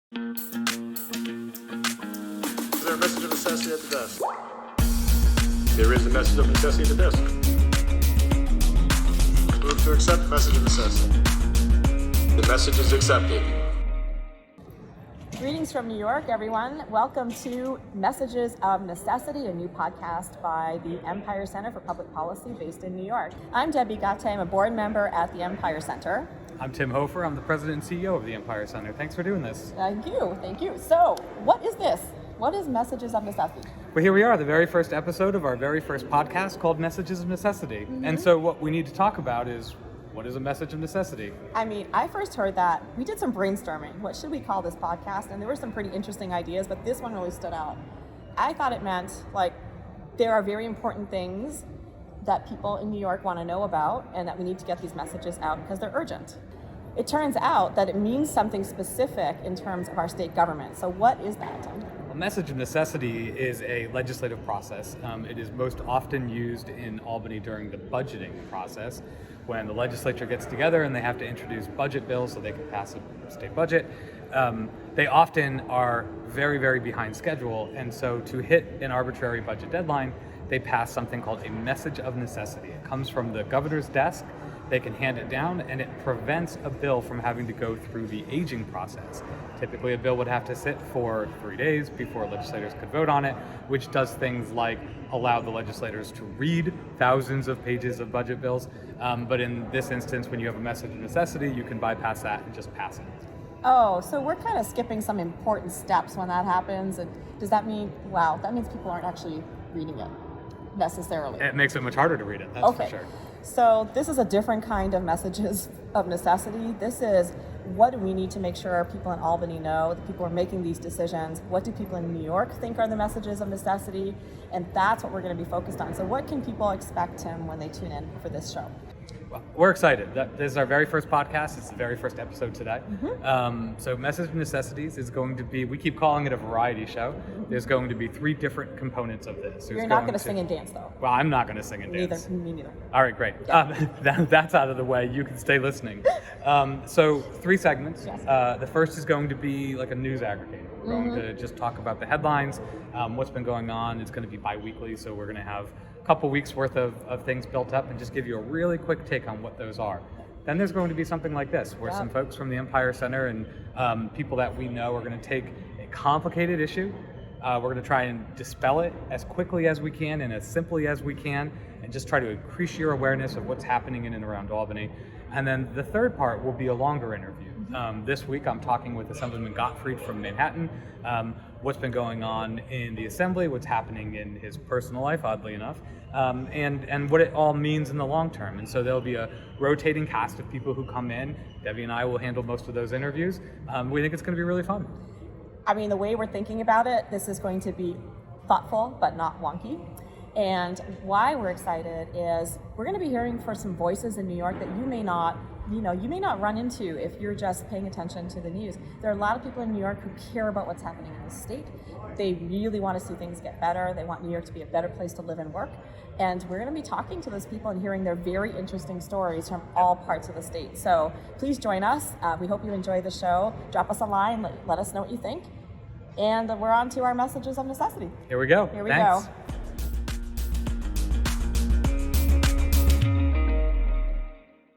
Is there a message of necessity at the desk? There is a message of necessity at the desk. Move to accept message of necessity. The message is accepted. Greetings from New York, everyone. Welcome to Messages of Necessity, a new podcast by the Empire Center for Public Policy based in New York. I'm Debbie Gatte. I'm a board member at the Empire Center. I'm Tim Hofer. I'm the president and CEO of the Empire Center. Thanks for doing this. Thank you. So, what is this? What is Messages of Necessity? Well, here we are, the very first episode of our very first podcast called Messages of Necessity. Mm-hmm. And so what we need to talk about is, what is a message of necessity? I mean, I first heard that. We did some brainstorming. What should we call this podcast? And there were some pretty interesting ideas, but this one really stood out. I thought it meant, there are very important things that people in New York want to know about and that we need to get these messages out because they're urgent. It turns out that it means something specific in terms of our state government. So what is that? A message of necessity is a legislative process. It is most often used in Albany during the budgeting process, when the legislature gets together and they have to introduce budget bills so they can pass a state budget. They often are very, very behind schedule, and so to hit an arbitrary budget deadline, they pass something called a message of necessity. It comes from the governor's desk. They can hand it down, and it prevents a bill from having to go through the aging process. Typically, a bill would have to sit for 3 days before legislators could vote on it, which does things like allow the legislators to read thousands of pages of budget bills. But in this instance, when you have a message of necessity, you can bypass that and just pass it. Oh, so we're kind of skipping some important steps when that happens. And does that mean, that means people aren't actually reading it necessarily? It makes it much harder to read it, that's for sure. So this is a different kind of messages of necessity. This is, what do we need to make sure people in Albany know, that people are making these decisions? What do people in New York think are the messages of necessity? And that's what we're going to be focused on. So what can people expect, Tim, when they tune in for this show? Well, we're excited. This is our very first podcast. It's the very first episode today. Mm-hmm. So Message of Necessities is going to be, we keep calling it a variety show. Mm-hmm. There's going to be 3 different components of this. You're not going to sing and dance, though. Well, I'm not going to sing and dance. Me neither. All right, great. Yeah. That's out of the way. You can stay listening. So 3 segments. Yes. The first is going to be like a news aggregator. We're going to just talk about the headlines, what's been going on. It's going to be bi-weekly, so we're going to have couple weeks worth of things built up and just give you a really quick take on what those are. Then there's going to be something like this, where some folks from the Empire Center and people that we know are going to take a complicated issue. We're going to try and dispel it as quickly as we can and as simply as we can, and just try to increase your awareness of what's happening in and around Albany. And then the third part will be a longer interview. This week I'm talking with Assemblyman Gottfried from Manhattan, what's been going on in the Assembly, what's happening in his personal life, oddly enough, and what it all means in the long term. And so there'll be a rotating cast of people who come in. Debbie and I will handle most of those interviews. We think it's going to be really fun. I mean, the way we're thinking about it, this is going to be thoughtful but not wonky. And why we're excited is we're going to be hearing for some voices in New York that you may not run into if you're just paying attention to the news. There are a lot of people in New York who care about what's happening in the state. They really want to see things get better. They want New York to be a better place to live and work. And we're going to be talking to those people and hearing their very interesting stories from all parts of the state. So please join us. We hope you enjoy the show. Drop us a line. Let us know what you think. And we're on to our messages of necessity. Here we go. Thanks.